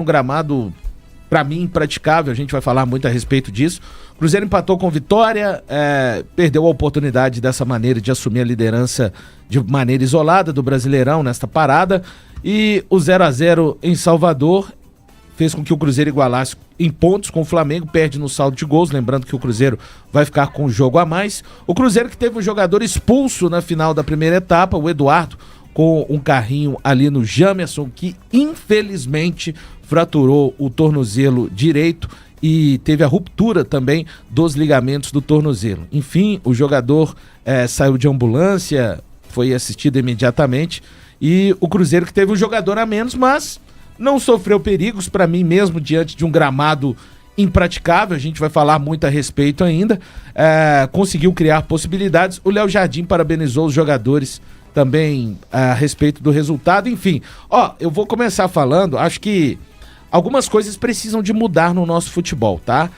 Um gramado, para mim, impraticável. A gente vai falar muito a respeito disso. O Cruzeiro empatou com Vitória, perdeu a oportunidade dessa maneira de assumir a liderança de maneira isolada do Brasileirão nesta parada. E o 0-0 em Salvador fez com que o Cruzeiro igualasse em pontos com o Flamengo, perde no saldo de gols, lembrando que o Cruzeiro vai ficar com o jogo a mais. O Cruzeiro que teve um jogador expulso na final da primeira etapa, o Eduardo, com um carrinho ali no Jamerson, que infelizmente fraturou o tornozelo direito e teve a ruptura também dos ligamentos do tornozelo. Enfim, o jogador saiu de ambulância, foi assistido imediatamente, e o Cruzeiro que teve um jogador a menos, mas não sofreu perigos, para mim mesmo, diante de um gramado impraticável. A gente vai falar muito a respeito ainda. Conseguiu criar possibilidades. O Léo Jardim parabenizou os jogadores também a respeito do resultado. Enfim, eu vou começar falando, acho que algumas coisas precisam de mudar no nosso futebol, tá?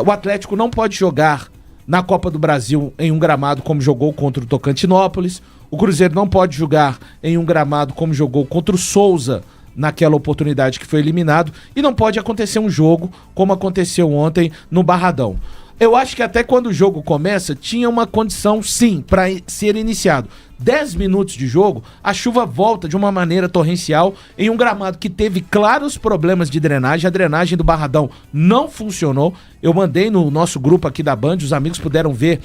O Atlético não pode jogar na Copa do Brasil em um gramado como jogou contra o Tocantinópolis. O Cruzeiro não pode jogar em um gramado como jogou contra o Souza naquela oportunidade que foi eliminado, e não pode acontecer um jogo como aconteceu ontem no Barradão. Eu acho que até quando o jogo começa, tinha uma condição, sim, para ser iniciado. 10 minutos de jogo, a chuva volta de uma maneira torrencial em um gramado que teve claros problemas de drenagem. A drenagem do Barradão não funcionou. Eu mandei no nosso grupo aqui da Band, os amigos puderam ver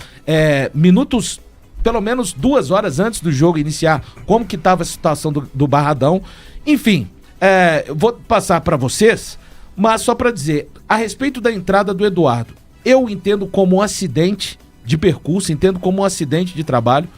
minutos, pelo menos 2 horas antes do jogo iniciar, como que estava a situação do Barradão. Enfim, eu vou passar para vocês, mas só para dizer, a respeito da entrada do Eduardo, eu entendo como um acidente de percurso, entendo como um acidente de trabalho.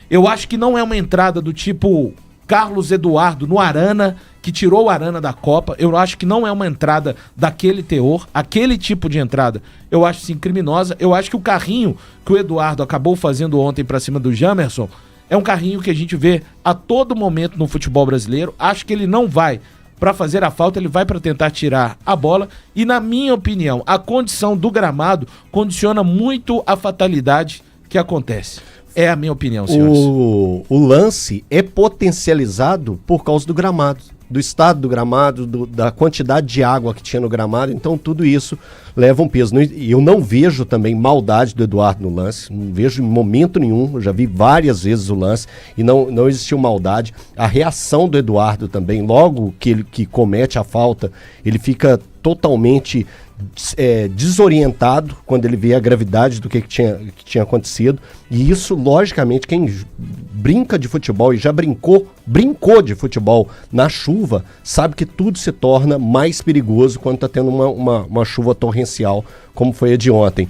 Eu acho que não é uma entrada do tipo Carlos Eduardo no Arana, que tirou o Arana da Copa. Eu acho que não é uma entrada daquele teor, aquele tipo de entrada. Eu acho sim criminosa. Eu acho que o carrinho que o Eduardo acabou fazendo ontem para cima do Jamerson é um carrinho que a gente vê a todo momento no futebol brasileiro. Acho que ele não vai para fazer a falta, ele vai para tentar tirar a bola. E na minha opinião, a condição do gramado condiciona muito a fatalidade que acontece. É a minha opinião, senhores. O lance é potencializado por causa do gramado, do estado do gramado, da quantidade de água que tinha no gramado. Então tudo isso leva um peso. E eu não vejo também maldade do Eduardo no lance, não vejo em momento nenhum. Eu já vi várias vezes o lance e não existiu maldade. A reação do Eduardo também, logo que ele comete a falta, ele fica totalmente desorientado quando ele vê a gravidade do que tinha acontecido. E isso, logicamente, quem brinca de futebol e já brincou de futebol na chuva, sabe que tudo se torna mais perigoso quando está tendo uma chuva torrencial, como foi a de ontem.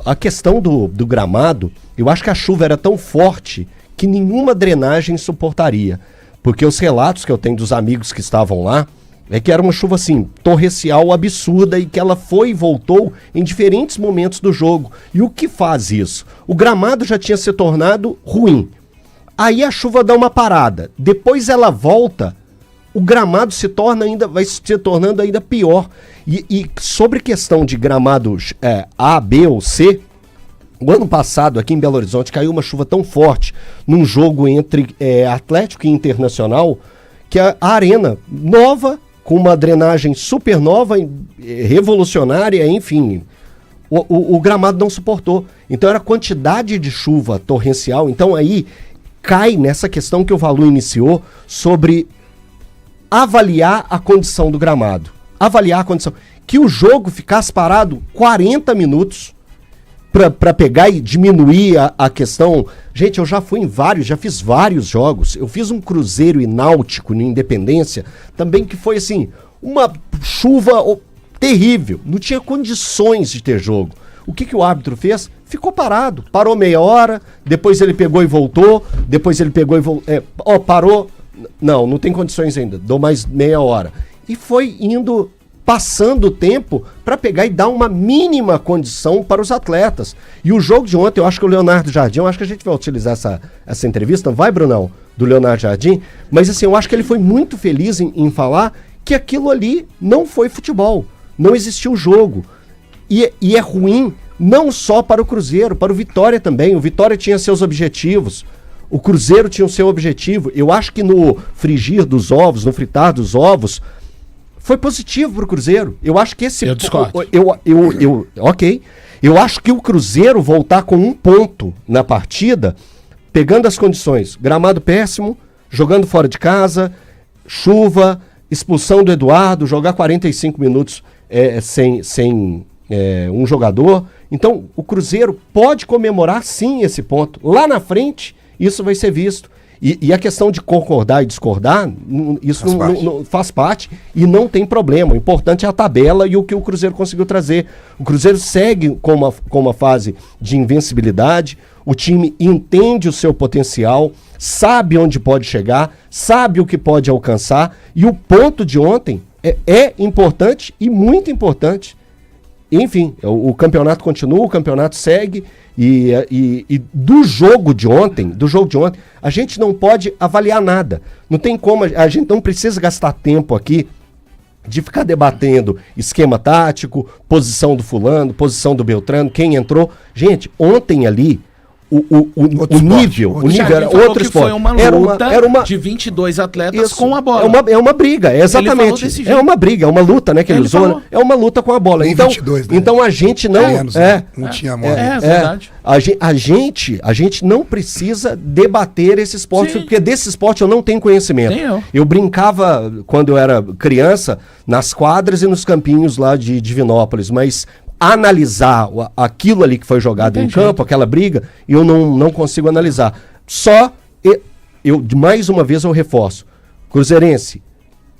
A questão do gramado, eu acho que a chuva era tão forte que nenhuma drenagem suportaria, porque os relatos que eu tenho dos amigos que estavam lá é que era uma chuva assim, torrencial, absurda, e que ela foi e voltou em diferentes momentos do jogo. E o que faz isso? O gramado já tinha se tornado ruim. Aí a chuva dá uma parada. Depois ela volta, o gramado vai se tornando ainda pior. E sobre questão de gramado A, B ou C, o ano passado, aqui em Belo Horizonte, caiu uma chuva tão forte num jogo entre Atlético e Internacional, que a arena nova, com uma drenagem super nova, revolucionária, enfim, o gramado não suportou. Então era quantidade de chuva torrencial. Então aí cai nessa questão que o Valu iniciou sobre avaliar a condição do gramado. Avaliar a condição. Que o jogo ficasse parado 40 minutos para pegar e diminuir a questão. Gente, eu já fiz vários jogos. Eu fiz um Cruzeiro e Náutico no Independência, também, que foi assim, uma chuva terrível. Não tinha condições de ter jogo. O que o árbitro fez? Ficou parado. Parou meia hora, depois ele pegou e voltou, parou. Não tem condições ainda, dou mais meia hora. E foi indo, passando o tempo para pegar e dar uma mínima condição para os atletas. E o jogo de ontem, eu acho que o Leonardo Jardim, eu acho que a gente vai utilizar essa entrevista, não vai, Brunão? Do Leonardo Jardim, mas assim, eu acho que ele foi muito feliz em falar que aquilo ali não foi futebol, não existiu jogo. E é ruim não só para o Cruzeiro, para o Vitória também. O Vitória tinha seus objetivos, o Cruzeiro tinha o seu objetivo. Eu acho que no frigir dos ovos, no fritar dos ovos, foi positivo pro Cruzeiro. Eu acho que esse... Eu discordo. Ok. Eu acho que o Cruzeiro voltar com 1 ponto na partida, pegando as condições, gramado péssimo, jogando fora de casa, chuva, expulsão do Eduardo, jogar 45 minutos sem um jogador. Então, o Cruzeiro pode comemorar sim esse ponto. Lá na frente, isso vai ser visto. E a questão de concordar e discordar, isso não faz parte e não tem problema. O importante é a tabela e o que o Cruzeiro conseguiu trazer. O Cruzeiro segue com uma fase de invencibilidade, o time entende o seu potencial, sabe onde pode chegar, sabe o que pode alcançar, e o ponto de ontem é importante e muito importante. Enfim, o campeonato continua, o campeonato segue, e do jogo de ontem, a gente não pode avaliar nada. Não tem como, a gente não precisa gastar tempo aqui de ficar debatendo esquema tático, posição do fulano, posição do Beltrano, quem entrou. Gente, ontem ali, o nível era outro esporte. Foi uma luta de 22 atletas com a bola. É uma briga, exatamente. É uma briga, é uma luta, né, que ele usou. Né? É uma luta com a bola. Tem então, 22, né? Então a gente não... não tinha moda. É verdade. A gente não precisa debater esse esporte, porque desse esporte eu não tenho conhecimento. Eu brincava, quando eu era criança, nas quadras e nos campinhos lá de Divinópolis, mas... analisar aquilo ali que foi jogado em campo, aquela briga, eu não consigo analisar. Mais uma vez eu reforço, Cruzeirense,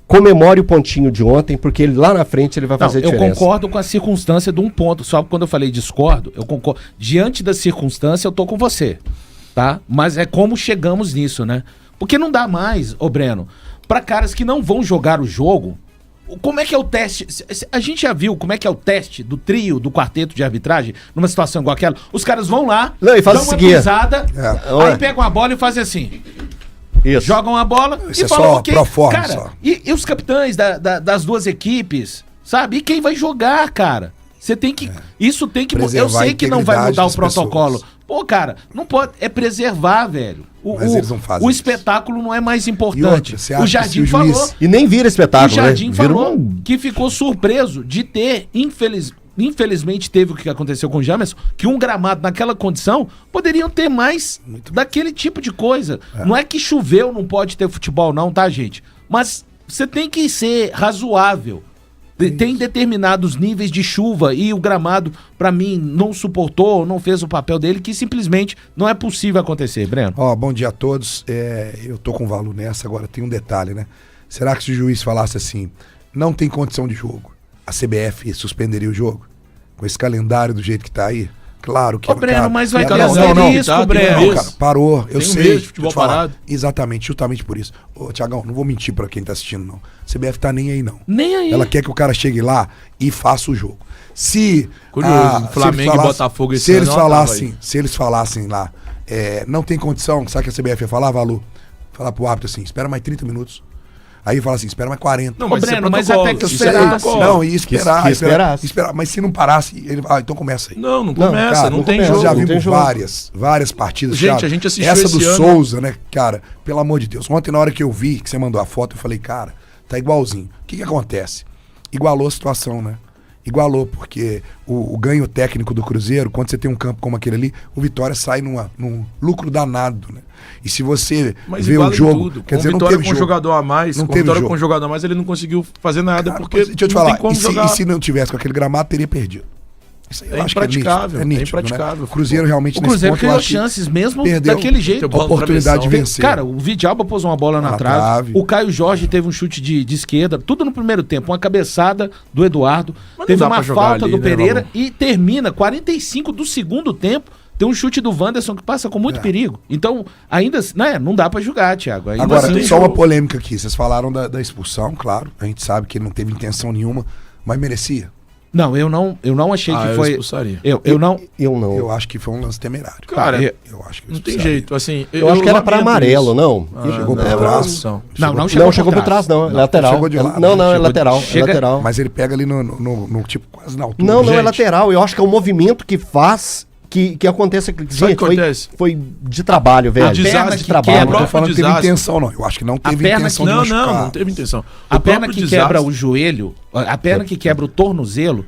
comemore o pontinho de ontem, porque ele lá na frente ele vai fazer diferença. Eu concordo com a circunstância de 1 ponto, só que quando eu falei discordo, eu concordo. Diante da circunstância, eu tô com você, tá? Mas é como chegamos nisso, né? Porque não dá mais, Breno, para caras que não vão jogar o jogo. Como é que é o teste? A gente já viu como é que é o teste do trio, do quarteto de arbitragem, numa situação igual aquela? Os caras vão lá, e dão uma pisada, aí pegam a bola e fazem assim. Isso. Jogam a bola isso e falam, ok, cara, só. E os capitães das duas equipes, sabe? E quem vai jogar, cara? Você tem que... Isso tem que... Eu sei que não vai mudar o protocolo. Pessoas. Pô, cara, não pode... É preservar, velho. Mas eles não fazem o isso. espetáculo não é mais importante. O Jardim falou... E nem vira espetáculo, O Jardim falou que ficou surpreso de ter, infelizmente teve o que aconteceu com o Jamerson, que um gramado naquela condição poderiam ter mais daquele tipo de coisa. Não é que choveu, não pode ter futebol não, tá, gente? Mas você tem que ser razoável. Tem determinados níveis de chuva e o gramado, pra mim, não suportou, não fez o papel dele, que simplesmente não é possível acontecer, Breno. Bom dia a todos. Eu tô com o Valu nessa, agora tem um detalhe, né? Será que se o juiz falasse assim, não tem condição de jogo, a CBF suspenderia o jogo? Com esse calendário do jeito que tá aí? Claro que... Breno, mas vai ter risco, Breno. Não, cara, parou, eu sei. De futebol parado. Exatamente, justamente por isso. Tiagão, não vou mentir pra quem tá assistindo, não. A CBF tá nem aí, não. Nem aí. Ela quer que o cara chegue lá e faça o jogo. Curioso, Flamengo e Botafogo esse ano se eles falassem lá, não tem condição, sabe o que a CBF ia falar, Valu? Falar pro árbitro assim, espera mais 30 minutos. Aí fala assim, espera mais 40. Não, mas Breno, mas até que esperasse. Não, e esperar. Mas se não parasse, ele então começa aí. Não começa, não tem jogo. Nós já vimos várias partidas. Gente, a gente assistiu essa do ano. Souza, né, cara, pelo amor de Deus. Ontem, na hora que eu vi, que você mandou a foto, eu falei, cara, tá igualzinho. O que acontece? Igualou a situação, né? Igualou, porque o ganho técnico do Cruzeiro, quando você tem um campo como aquele ali, o Vitória sai num lucro danado, né? E se você vê o jogo, quer dizer, não teve jogo. Jogador a mais, não teve jogo. Com jogador a mais, ele não conseguiu fazer nada, cara, porque deixa eu te falar, e se não tivesse com aquele gramado, teria perdido. Isso aí eu acho impraticável, que é nítido, impraticável. Né? O Cruzeiro realmente o Cruzeiro criou chances mesmo daquele jeito. A oportunidade de vencer. Cara, o Vidalba pôs uma bola na trave. O Caio Jorge teve um chute de esquerda, tudo no primeiro tempo. Uma cabeçada do Eduardo, teve uma falta do Pereira e termina 45 do segundo tempo. Tem um chute do Wanderson que passa com muito perigo. Então, ainda né, não dá pra julgar, Thiago. Ainda agora, assim, só uma polêmica aqui. Vocês falaram da expulsão, claro. A gente sabe que ele não teve intenção nenhuma, mas merecia. Não, eu não achei que foi. Expulsaria. Eu não. Eu acho que foi um lance temerário. Cara, eu acho que não tem jeito. Assim, eu acho que era pra amarelo, não. Chegou por trás. Não chegou por trás, não. É lateral. Chegou de lado, não, é lateral. É lateral. Mas ele pega ali no tipo, quase na altura. Não é lateral. Eu acho que é o movimento que faz que aconteça. Sabe o que acontece? Foi de trabalho, velho. A perna de que trabalho. quebra, Não tô falando que teve desastre. intenção, não. Eu acho que não teve perna intenção de Não, machucar. não teve intenção. A O perna próprio que desastre- quebra o joelho, a perna que quebra o tornozelo,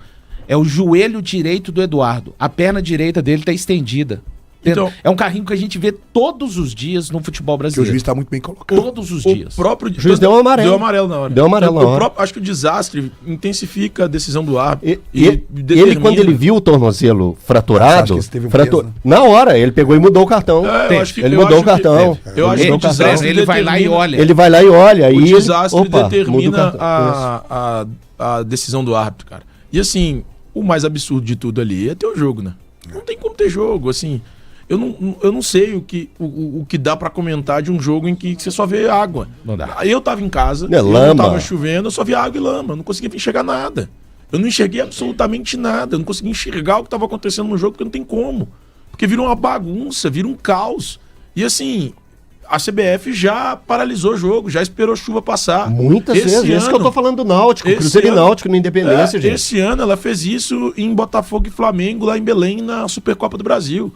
é o joelho direito do Eduardo. A perna direita dele tá estendida. Então- É um carrinho que a gente vê todos os dias no futebol Porque o brasileiro. juiz tá muito bem colocado. Todos os O dias. próprio O juiz deu um amarelo. Deu amarelo na hora. Deu amarelo na hora. Acho que o desastre intensifica a decisão do árbitro. Ele, quando ele viu o tornozelo Você acha fraturado, que isso teve um peso, né? na hora, ele pegou e mudou o cartão. Eu acho que- ele eu mudou o acho que- cartão. Eu acho que o desastre ele vai lá e determina- olha. Ele vai lá e olha. O e desastre ele, muda o determina cartão. a decisão do árbitro, cara. E assim, o mais absurdo de tudo ali é ter o jogo, né? Não tem como ter jogo, assim. Eu não sei o que dá pra comentar de um jogo em que você só vê água. Não dá. Aí eu tava em casa, É lama. não tava chovendo, eu só via água e lama. Eu não conseguia enxergar nada. Eu não enxerguei absolutamente nada. Eu não conseguia enxergar o que tava acontecendo no jogo, porque não tem como. Porque vira uma bagunça, vira um caos. E assim, a CBF já paralisou o jogo, já esperou a chuva passar. Muitas Esse vezes. Isso que eu tô falando do Náutico. esse Cruzeiro e ano- Náutico na Independência, gente. Esse ano ela fez isso em Botafogo e Flamengo, lá em Belém, na Supercopa do Brasil.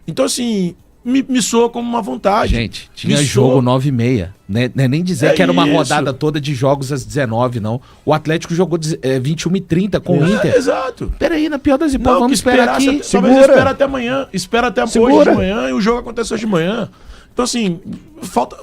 Então, assim, me soa como uma vontade. Gente, tinha Me jogo soa- 9h30. Né? Não é nem dizer É que era uma isso. rodada toda de jogos às 19, não. O Atlético jogou 21h30 com o Inter. Exato. Peraí, na pior das hipóteses, Não, vamos que esperar aqui. talvez Segura. espera até amanhã. Espera até hoje Segura. de manhã e o jogo acontece hoje de manhã. Então, assim,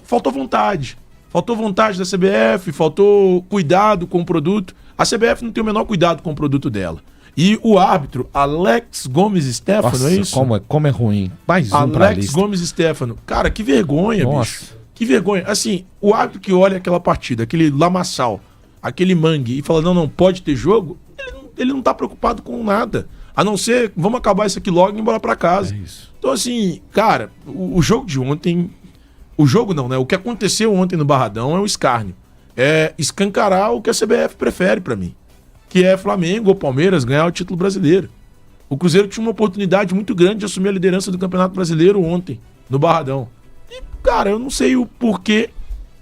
faltou vontade. Faltou vontade da CBF, faltou cuidado com o produto. A CBF não tem o menor cuidado com o produto dela. E o árbitro, Alex Gomes Stefano, Nossa, é isso? como é ruim. Mais um pra Alex lista. Gomes Stefano. Cara, que vergonha, Nossa. bicho. Que vergonha. Assim, o árbitro que olha aquela partida, aquele lamaçal, aquele mangue, e fala, não pode ter jogo, ele não tá preocupado com nada. A não ser, vamos acabar isso aqui logo e ir embora pra casa. É isso. Então, assim, cara, o jogo de ontem... O jogo não, né? O que aconteceu ontem no Barradão é um escárnio. É escancarar o que a CBF prefere pra mim. Que é Flamengo ou Palmeiras ganhar o título brasileiro. O Cruzeiro tinha uma oportunidade muito grande de assumir a liderança do Campeonato Brasileiro ontem, no Barradão. E, cara, eu não sei o porquê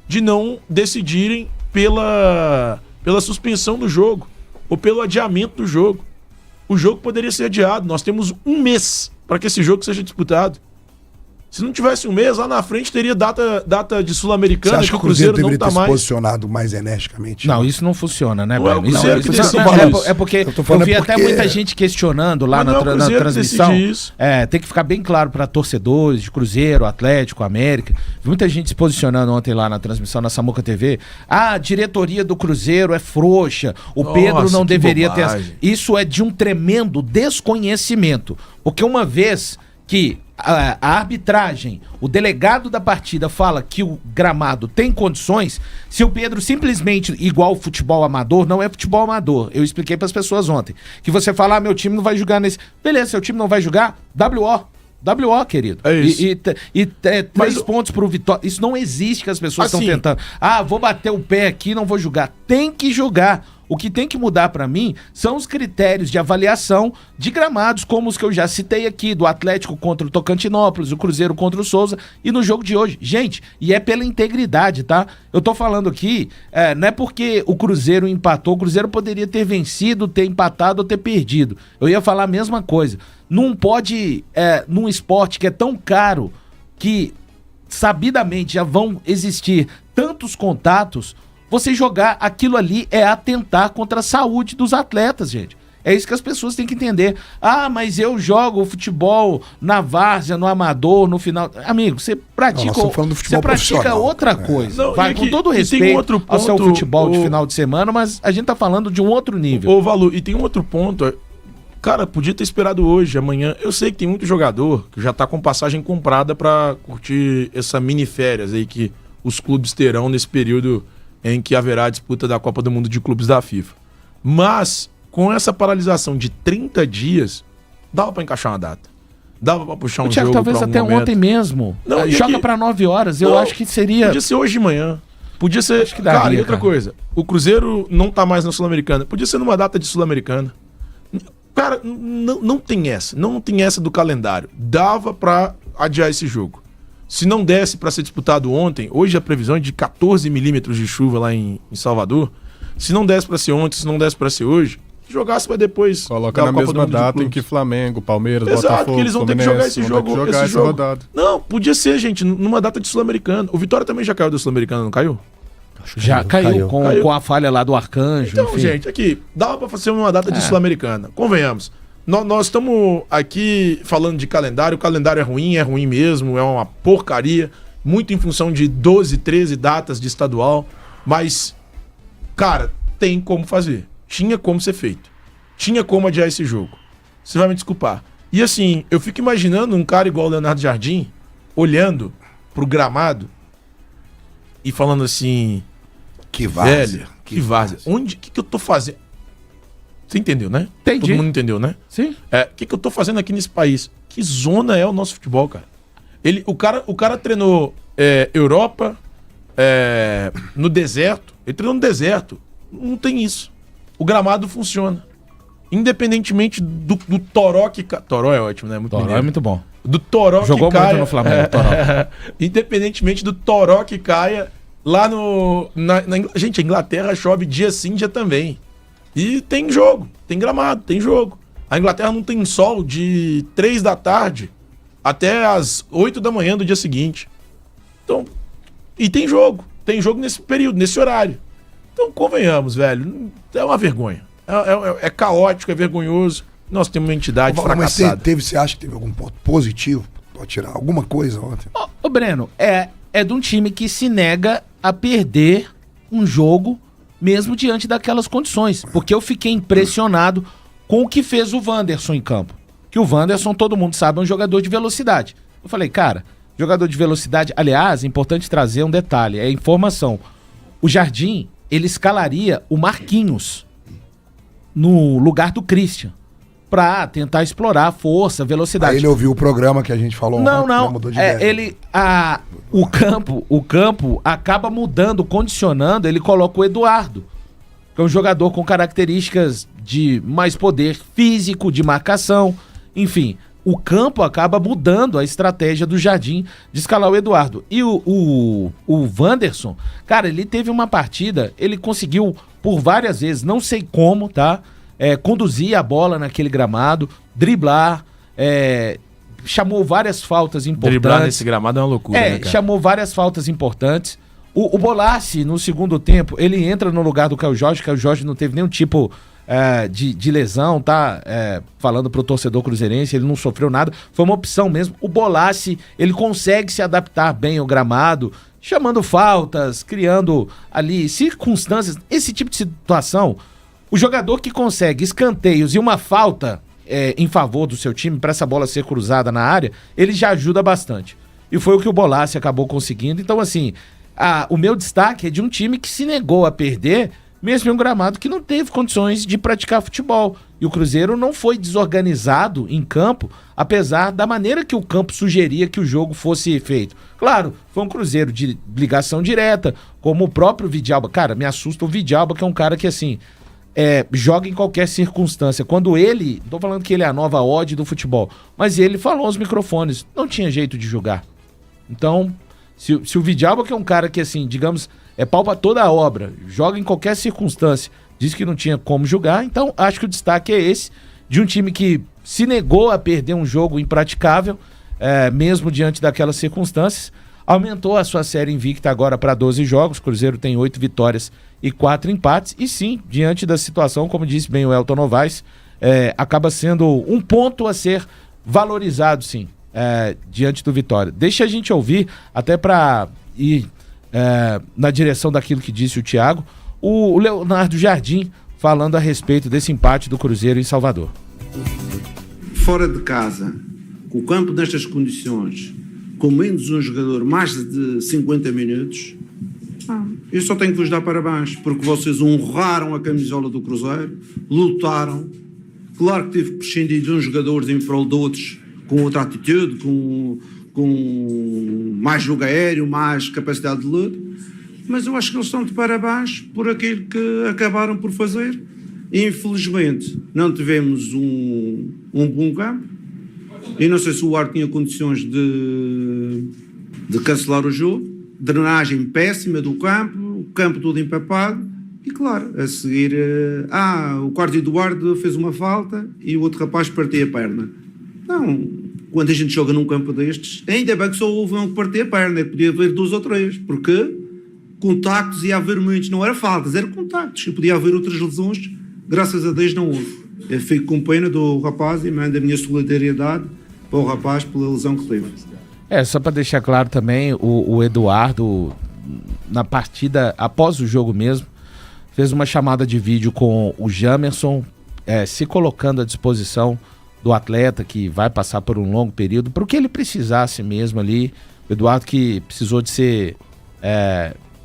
de não decidirem pela suspensão do jogo ou pelo adiamento do jogo. O jogo poderia ser adiado. Nós temos um mês para que esse jogo seja disputado. Se não tivesse um mês, lá na frente teria data de Você Sul-Americana, acha que que o Cruzeiro não deveria tá ter se mais. posicionado mais energicamente? Não, isso não funciona, né, Não é o Breno? Cruzeiro Isso- que isso- decide não, isso. é porque Eu tô eu falando vi até porque- muita gente questionando lá Mas não é o na Cruzeiro que transmissão. decide isso. Tem que ficar bem claro para torcedores de Cruzeiro, Atlético, América. Vi muita gente se posicionando ontem lá na transmissão na Samuca TV. A diretoria do Cruzeiro é frouxa. O Nossa, Pedro não que deveria ter. bobagem. Isso é de um tremendo desconhecimento. Porque uma vez que a arbitragem, o delegado da partida fala que o gramado tem condições, se o Pedro simplesmente, igual o futebol amador, não é futebol amador, eu expliquei para as pessoas ontem, que você fala, meu time não vai jogar nesse... Beleza, seu time não vai jogar, WO, querido. É isso. E 3 o- pontos pro Vitória. Isso não existe que as pessoas estão Assim- tentando. Vou bater o pé aqui, não vou jogar. Tem que jogar. O que tem que mudar pra mim são os critérios de avaliação de gramados, como os que eu já citei aqui, do Atlético contra o Tocantinópolis, o Cruzeiro contra o Souza e no jogo de hoje. Gente, e é pela integridade, tá? Eu tô falando aqui, não é porque o Cruzeiro empatou, o Cruzeiro poderia ter vencido, ter empatado ou ter perdido. Eu ia falar a mesma coisa. Não pode, num esporte que é tão caro, que sabidamente já vão existir tantos contatos, você jogar aquilo ali é atentar contra a saúde dos atletas, gente. É isso que as pessoas têm que entender. Mas eu jogo futebol na várzea, no amador, no final... Amigo, você pratica, Não, nós estamos falando do futebol você pratica profissional. outra coisa. Não, Vai, e com aqui- todo e tem respeito um outro ao seu ponto, futebol de o- final de semana, mas a gente tá falando de um outro nível. Ô, Valu, e tem um outro ponto. Cara, podia ter esperado hoje, amanhã. Eu sei que tem muito jogador que já tá com passagem comprada pra curtir essa mini férias aí que os clubes terão nesse período em que haverá a disputa da Copa do Mundo de Clubes da FIFA. Mas, com essa paralisação de 30 dias, dava pra encaixar uma data. Dava pra puxar um O Thiago, jogo talvez pra um até momento. ontem mesmo. Não, e Joga aqui- pra 9 horas. Eu Não, acho que seria... Podia ser hoje de manhã. Podia ser. Acho que daria, cara, e outra cara. coisa. O Cruzeiro não tá mais na Sul-Americana. Podia ser numa data de Sul-Americana. Cara, não tem essa. Não tem essa do calendário. Dava pra adiar esse jogo. Se não desse pra ser disputado ontem, hoje a previsão é de 14 milímetros de chuva lá em Salvador. Se não desse pra ser ontem, se não desse pra ser hoje, jogasse pra depois. Coloca da na Copa do mesma Mundo de data em Clubes. que Flamengo, Palmeiras, Exato, Botafogo, que eles vão ter que jogar esse Fluminense, vão ter jogo. que jogar esse essa jogo. rodada. Não, podia ser, gente, numa data de Sul-Americana. O Vitória também já caiu da Sul-Americana, não caiu? Já caiu. Com a falha lá do Arcanjo. Então, enfim. gente, aqui, dava pra fazer uma data de Sul-Americana. Convenhamos. Nós estamos aqui falando de calendário. O calendário é ruim mesmo, é uma porcaria. Muito em função de 12, 13 datas de estadual. Mas, cara, tem como fazer. Tinha como ser feito. Tinha como adiar esse jogo. Você vai me desculpar. E assim, eu fico imaginando um cara igual o Leonardo Jardim, olhando pro gramado e falando assim... Que várzea. Velho, que várzea. Onde, que eu tô fazendo? Você entendeu, né? Entendi. Todo mundo entendeu, né? Sim. O que eu tô fazendo aqui nesse país? Que zona é o nosso futebol, cara? O cara treinou Europa, no deserto. Ele treinou no deserto. Não tem isso. O gramado funciona. Independentemente do toró que... Toró é ótimo, né? Muito Toró mineiro. é muito bom. Do toró Jogou que caia... muito no Flamengo, toró. Independentemente do toró que caia lá no... Gente, a Inglaterra chove dia sim, dia também. E tem jogo, tem gramado, tem jogo. A Inglaterra não tem sol de 3 da tarde até as 8 da manhã do dia seguinte. Então, e tem jogo nesse período, nesse horário. Então, convenhamos, velho, é uma vergonha. É caótico, é vergonhoso. Nós temos uma entidade fracassada. Mas você acha que teve algum ponto positivo? Pode tirar alguma coisa ontem? Ô, Breno, é de um time que se nega a perder um jogo mesmo diante daquelas condições. Porque eu fiquei impressionado com o que fez o Wanderson em campo. Que o Wanderson, todo mundo sabe, é um jogador de velocidade. Eu falei, cara, jogador de velocidade... Aliás, é importante trazer um detalhe, é informação. O Jardim, ele escalaria o Marquinhos no lugar do Christian pra tentar explorar a força, velocidade. Aí ele ouviu o programa que a gente falou ontem, já Não. mudou de ideia. O campo acaba mudando, condicionando, ele coloca o Eduardo, que é um jogador com características de mais poder físico, de marcação, enfim. O campo acaba mudando a estratégia do Jardim de escalar o Eduardo. E o Wanderson, cara, ele teve uma partida, ele conseguiu por várias vezes, não sei como, tá? Conduzir a bola naquele gramado, driblar, chamou várias faltas importantes. Driblar nesse gramado é uma loucura, né, cara? Chamou várias faltas importantes. O Bolassi, no segundo tempo, ele entra no lugar do Caio Jorge não teve nenhum tipo de lesão, tá? Falando pro torcedor cruzeirense, ele não sofreu nada, foi uma opção mesmo. O Bolassi, ele consegue se adaptar bem ao gramado, chamando faltas, criando ali circunstâncias, esse tipo de situação. O jogador que consegue escanteios e uma falta em favor do seu time para essa bola ser cruzada na área, ele já ajuda bastante. E foi o que o Bolassi acabou conseguindo. Então, assim, o meu destaque é de um time que se negou a perder, mesmo em um gramado que não teve condições de praticar futebol. E o Cruzeiro não foi desorganizado em campo, apesar da maneira que o campo sugeria que o jogo fosse feito. Claro, foi um Cruzeiro de ligação direta, como o próprio Vidalba. Cara, me assusta o Vidalba, que é um cara que, assim, joga em qualquer circunstância. Quando ele, não tô falando que ele é a nova odd do futebol, mas ele falou aos microfones, não tinha jeito de jogar. Então, se o Vidalba, que é um cara que, assim, digamos, pau pra toda a obra, joga em qualquer circunstância, disse que não tinha como jogar, então acho que o destaque é esse, de um time que se negou a perder um jogo impraticável, mesmo diante daquelas circunstâncias, aumentou a sua série invicta agora para 12 jogos, o Cruzeiro tem 8 vitórias e 4 empates, e sim, diante da situação, como disse bem o Elton Novaes, acaba sendo um ponto a ser valorizado, sim, diante do Vitória. Deixa a gente ouvir, até para ir na direção daquilo que disse o Thiago, o Leonardo Jardim falando a respeito desse empate do Cruzeiro em Salvador. Fora de casa, com o campo nestas condições, com menos um jogador, mais de 50 minutos, eu só tenho que vos dar parabéns, porque vocês honraram a camisola do Cruzeiro, lutaram. Claro que tive que prescindir de uns jogadores em prol de outros, com outra atitude, com mais jogo aéreo, mais capacidade de luta, mas eu acho que eles estão de parabéns por aquilo que acabaram por fazer. Infelizmente, não tivemos um bom campo, e não sei se o Ar tinha condições de cancelar o jogo, drenagem péssima do campo, o campo todo empapado, E claro, a seguir, o quarto Eduardo fez uma falta e o outro rapaz partiu a perna. Não, quando a gente joga num campo destes, ainda bem que só houve um que partiu a perna, que podia haver 2 ou 3, porque contactos ia haver muitos, não era faltas, era contactos, e podia haver outras lesões, graças a Deus não houve. Eu fico com pena do rapaz e mando a minha solidariedade para o rapaz pela lesão que teve. Só para deixar claro também, o Eduardo, na partida, após o jogo mesmo, fez uma chamada de vídeo com o Jamerson, se colocando à disposição do atleta que vai passar por um longo período, para o que ele precisasse mesmo ali. O Eduardo que precisou de ser...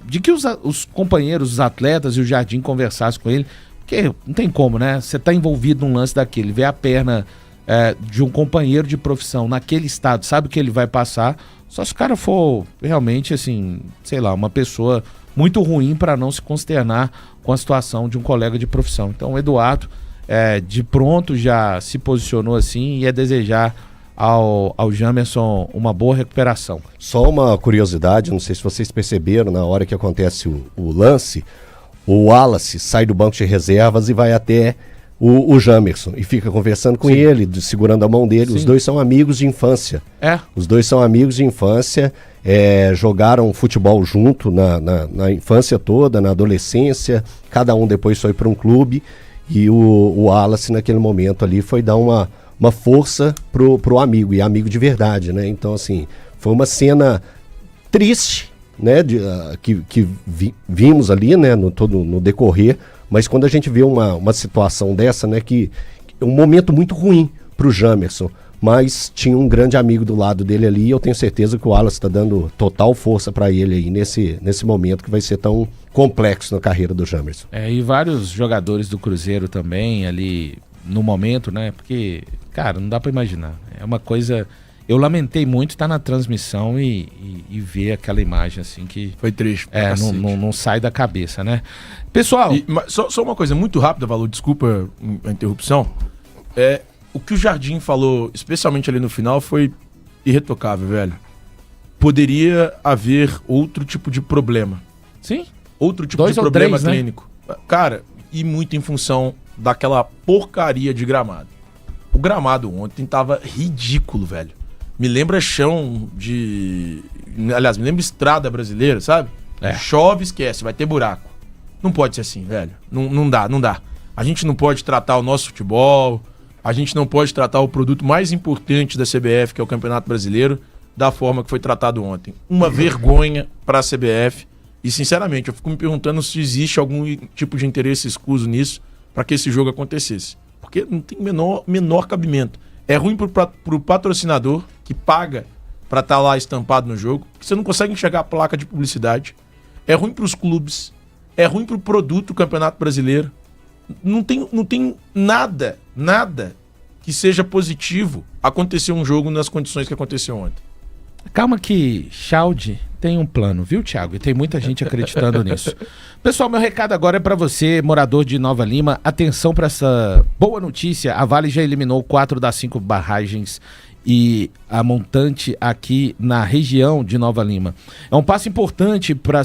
de que os companheiros, os atletas e o Jardim conversassem com ele, porque não tem como, né? Você tá envolvido num lance daquele, vê a perna de um companheiro de profissão naquele estado, sabe o que ele vai passar, só se o cara for realmente, assim, sei lá, uma pessoa muito ruim para não se consternar com a situação de um colega de profissão. Então o Eduardo, de pronto, já se posicionou assim e é desejar ao Jamerson uma boa recuperação. Só uma curiosidade, não sei se vocês perceberam, na hora que acontece o lance, o Wallace sai do banco de reservas e vai até o Jamerson e fica conversando com ele, segurando a mão dele. Sim. Os dois são amigos de infância. Os dois são amigos de infância, jogaram futebol junto na infância toda, na adolescência, cada um depois foi para um clube e o Wallace naquele momento ali foi dar uma força pro amigo, e amigo de verdade, né? Então, assim, foi uma cena triste, né? Que vimos ali, né? No decorrer, mas quando a gente vê uma situação dessa, né? Que é um momento muito ruim pro Jamerson, mas tinha um grande amigo do lado dele ali, e eu tenho certeza que o Wallace está dando total força para ele aí nesse momento que vai ser tão complexo na carreira do Jamerson. E vários jogadores do Cruzeiro também ali no momento, né? Porque, cara, não dá para imaginar. É uma coisa... Eu lamentei muito estar na transmissão e ver aquela imagem assim que... Foi triste. Não sai da cabeça, né? Pessoal... Só uma coisa muito rápida, Valor, desculpa a interrupção. O que o Jardim falou, especialmente ali no final, foi irretocável, velho. Poderia haver outro tipo de problema. Sim. Outro tipo de problema clínico. Né? Cara, e muito em função daquela porcaria de gramado. O gramado ontem tava ridículo, velho. Me lembra chão de... Aliás, me lembra estrada brasileira, sabe? Chove, esquece, vai ter buraco. Não pode ser assim, velho. Não dá. A gente não pode tratar o nosso futebol, a gente não pode tratar o produto mais importante da CBF, que é o Campeonato Brasileiro, da forma que foi tratado ontem. Uma vergonha para a CBF. E, sinceramente, eu fico me perguntando se existe algum tipo de interesse escuso nisso para que esse jogo acontecesse. Porque não tem menor cabimento. É ruim pro patrocinador que paga para estar lá estampado no jogo, que você não consegue enxergar a placa de publicidade. É ruim pros clubes. É ruim pro produto do Campeonato Brasileiro. Não tem nada que seja positivo acontecer um jogo nas condições que aconteceu ontem. Calma que Chalde tem um plano, viu, Thiago? E tem muita gente acreditando nisso. Pessoal, meu recado agora é para você, morador de Nova Lima. Atenção para essa boa notícia. A Vale já eliminou 4 das 5 barragens e a montante aqui na região de Nova Lima. É um passo importante para